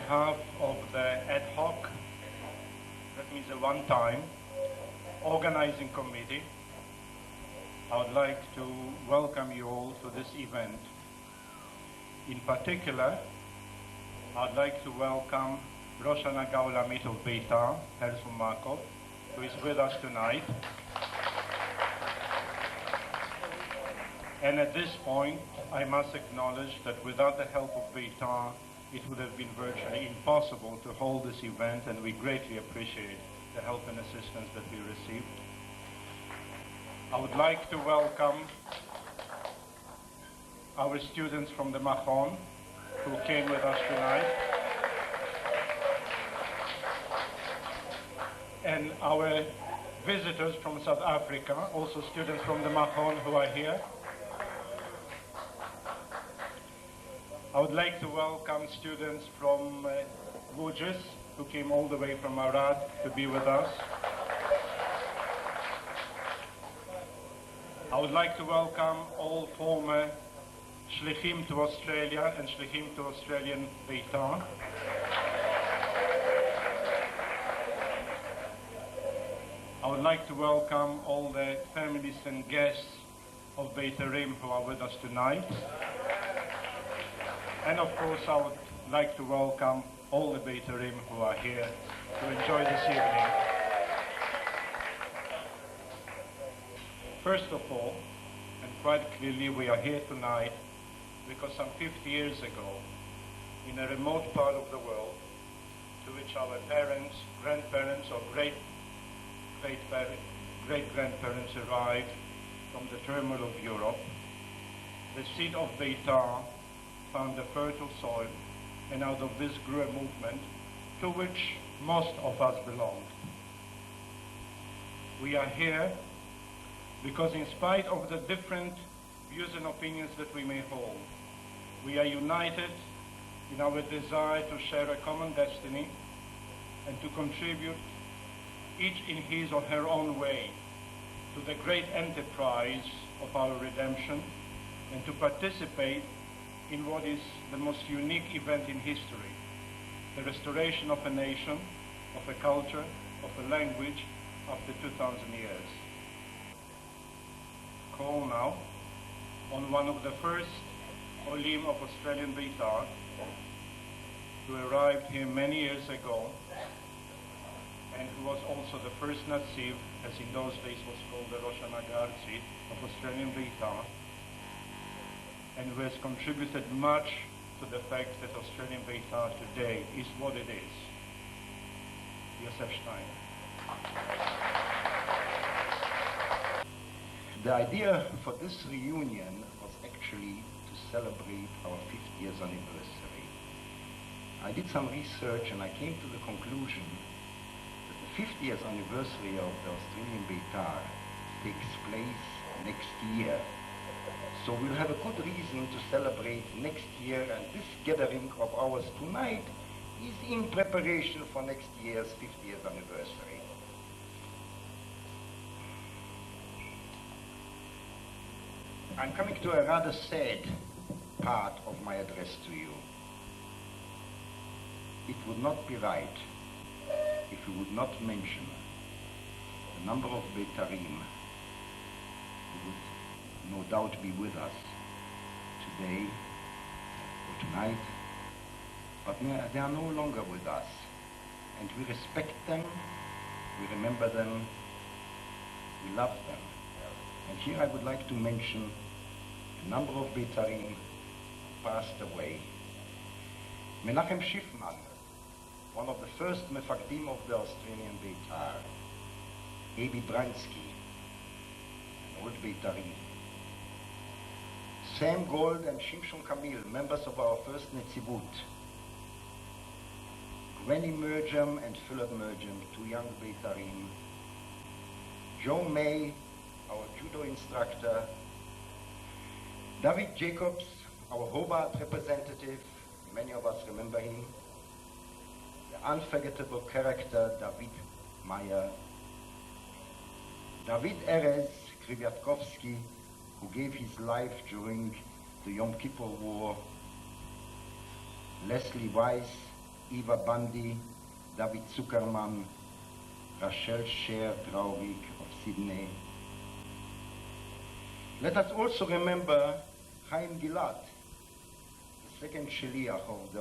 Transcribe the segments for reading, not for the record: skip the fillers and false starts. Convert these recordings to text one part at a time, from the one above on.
behalf of the ad hoc, that means a one-time, organizing committee, I would like to welcome you all to this event. In particular, I'd like to welcome Rosh Hanagah Olamit of Betar, Herzl Markov, who is with us tonight. And at this point, I must acknowledge that without the help of Betar, it would have been virtually impossible to hold this event, and we greatly appreciate the help and assistance that we received. I would like to welcome our students from the Machon who came with us tonight, and our visitors from South Africa, also students from the Machon who are here. I would like to welcome students from Gurjis who came all the way from Arad to be with us. I would like to welcome all former Shlichim to Australia and Shlichim to Australian Betar. I would like to welcome all the families and guests of Beitarim who are with us tonight. And of course, I would like to welcome all the Beitarim who are here to enjoy this evening. First of all, and quite clearly, we are here tonight because some 50 years ago, in a remote part of the world, to which our parents, grandparents, or great-grandparents arrived from the turmoil of Europe, the seed of Betar found a fertile soil, and out of this grew a movement to which most of us belonged. We are here because in spite of the different views and opinions that we may hold, we are united in our desire to share a common destiny and to contribute, each in his or her own way, to the great enterprise of our redemption, and to participate in what is the most unique event in history, the restoration of a nation, of a culture, of a language after 2,000 years. Call now on one of the first Olim of Australian Betar, who arrived here many years ago, and who was also the first Naziv, as in those days was called the Rosh Hanagah Artzit of Australian Betar, and who has contributed much to the fact that Australian Betar today is what it is. Yosef Stein. The idea for this reunion was actually to celebrate our 50th anniversary. I did some research and I came to the conclusion that the 50th anniversary of the Australian Betar takes place next year. So we'll have a good reason to celebrate next year, and this gathering of ours tonight is in preparation for next year's 50th anniversary. I'm coming to a rather sad part of my address to you. It would not be right if we would not mention the number of Beitarim who would no doubt be with us today or tonight, but they are no longer with us, and we respect them, we remember them, we love them. And here I would like to mention a number of Beitarim who passed away. Menachem Schiffman, one of the first Mefakdim of the Australian Betar, Ebi Bransky, an old Beitari, Sam Gold and Shimshon Kamil, members of our first Netzivut, Gwenny Merjam and Philip Merjam, two young Beitarim, Joe May, our judo instructor, David Jacobs, our Hobart representative, many of us remember him, the unforgettable character David Meyer, David Erez Krywiatkowski, who gave his life during the Yom Kippur War, Leslie Weiss, Eva Bundy, David Zuckerman, Rachel Scher-Traurig of Sydney. Let us also remember Chaim Gilad, the second Shaliach of the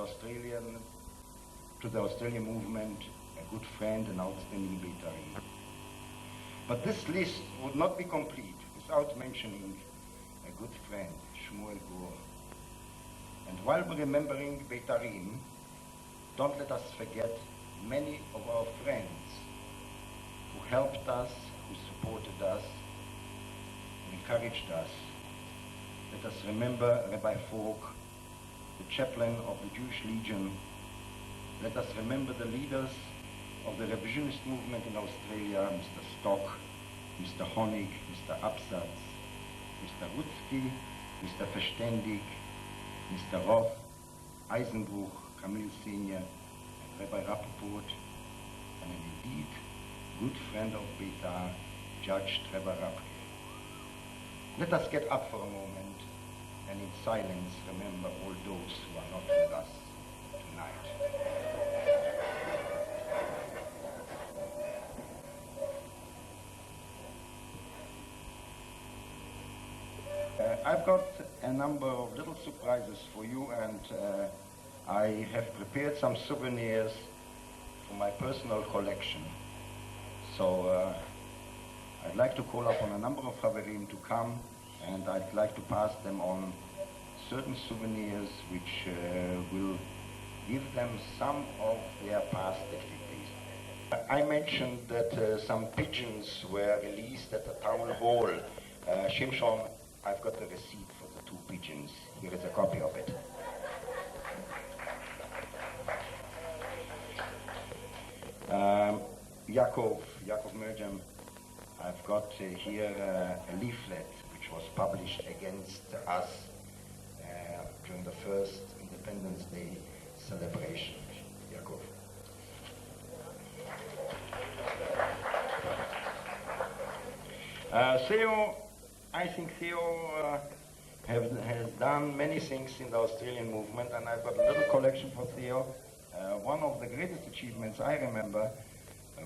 Australian movement, a good friend and outstanding Betari. But this list would not be complete without mentioning a good friend, Shmuel Gur. And while remembering Betarim, don't let us forget many of our friends who helped us, who supported us, who encouraged us. Let us remember Rabbi Falk, the chaplain of the Jewish Legion. Let us remember the leaders of the revisionist movement in Australia, Mr. Stock, Mr. Honig, Mr. Absatz, Mr. Rutzki, Mr. Verständig, Mr. Roth, Eisenbruch, Camille Senior, and Rabbi Rappaport, and an indeed good friend of Betar, Judge Trevor Rapke. Let us get up for a moment and in silence remember all those who are not with us tonight. I've got a number of little surprises for you, and I have prepared some souvenirs for my personal collection. So I'd like to call upon a number of Haverim to come, and I'd like to pass them on certain souvenirs which will give them some of their past activities. I mentioned that some pigeons were released at the town hall. Shimshon, I've got the receipt for the 2 pigeons. Here is a copy of it. Yaakov Merjam, I've got here a leaflet which was published against us during the first Independence Day celebration. Yaakov. Theo, I think Theo has done many things in the Australian movement, and I've got a little collection for Theo. One of the greatest achievements I remember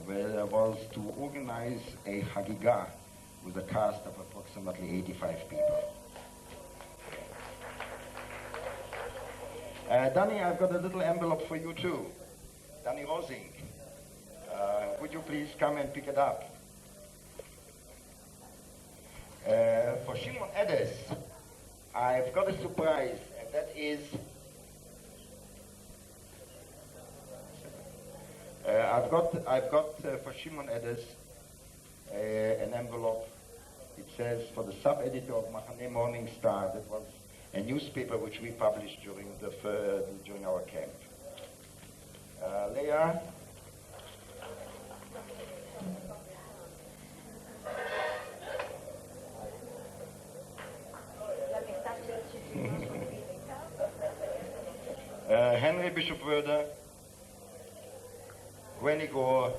was to organize a Hagigah with a cast of approximately 85 people. Danny, I've got a little envelope for you too. Danny Rosing, would you please come and pick it up? For Shimon Edes, I've got a surprise, and that is I've got for Shimon Edes an envelope. It says for the sub-editor of Machane Morning Star. That was a newspaper which we published during our camp. Leah. Henry Bishop Wörder, Gwenny Gore,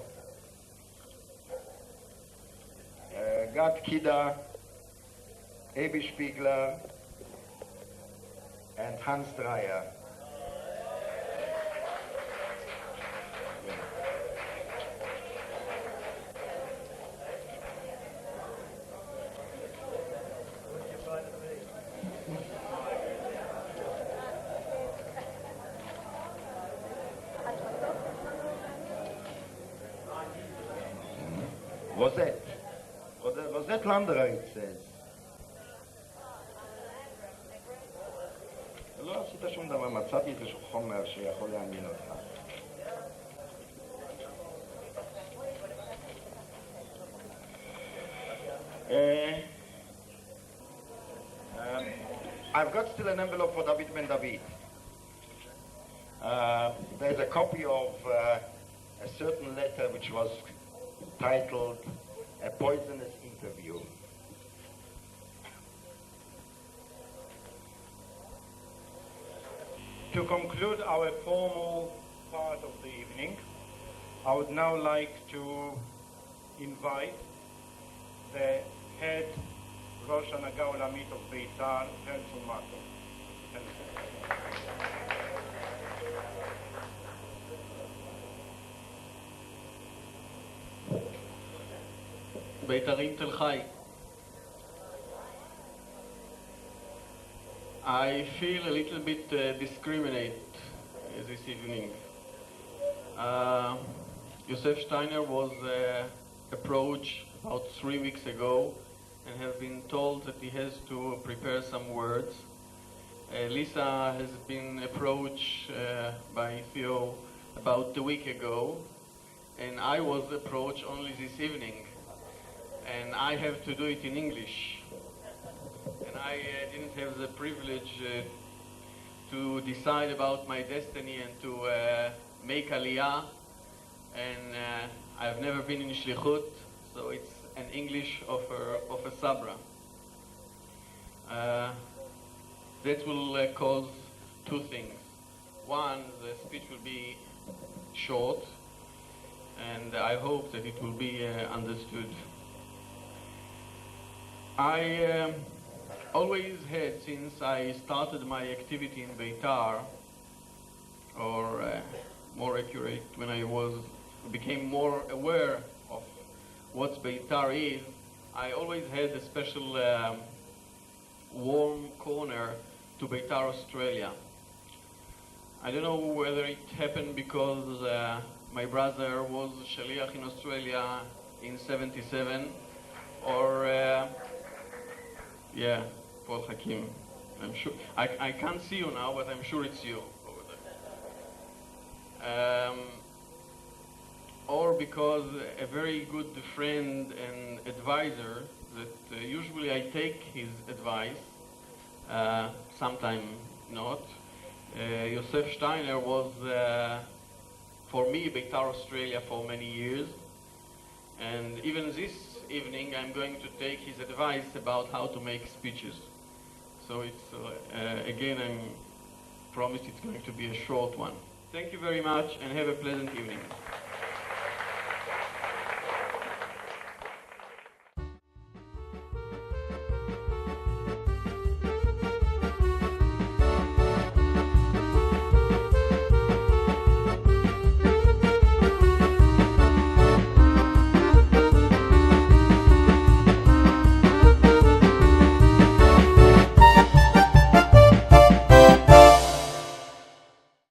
Gad Kida, Ebi Spiegler, and Hans Dreyer. רוזט לנדרה, it says. לא עשית שום דבר, מצאתי איזשהו חומר שיכול להאמין אותך. I've got still an envelope for David Ben David. There's a copy of a certain letter which was titled A Poisonous Interview. To conclude our formal part of the evening, I would now like to invite the head Rosh Hanaga Olamit of Betar, Herzl Mato. בית"רים תל חי. I feel a little bit discriminate this evening. Yosef Steiner was approached about 3 weeks ago and has been told that he has to prepare some words. Lisa has been approached by Theo about a week ago, and I was approached only this evening, and I have to do it in English. And I didn't have the privilege to decide about my destiny and to make Aliyah, and I've never been in Shlichut, so it's an English of a Sabra. That will cause two things. One, the speech will be short, and I hope that it will be understood. I always had, since I started my activity in Betar, or more accurate, when I became more aware of what Betar is, I always had a special warm corner to Betar Australia. I don't know whether it happened because my brother was Shaliach in Australia in '77, or yeah, Paul Hakim. I'm sure I can't see you now, but I'm sure it's you over there. Or because a very good friend and advisor that usually I take his advice, sometimes not. Yosef Steiner was, for me, Betar Australia for many years. And even this evening, I'm going to take his advice about how to make speeches. So it's, again, I'm promised it's going to be a short one. Thank you very much and have a pleasant evening.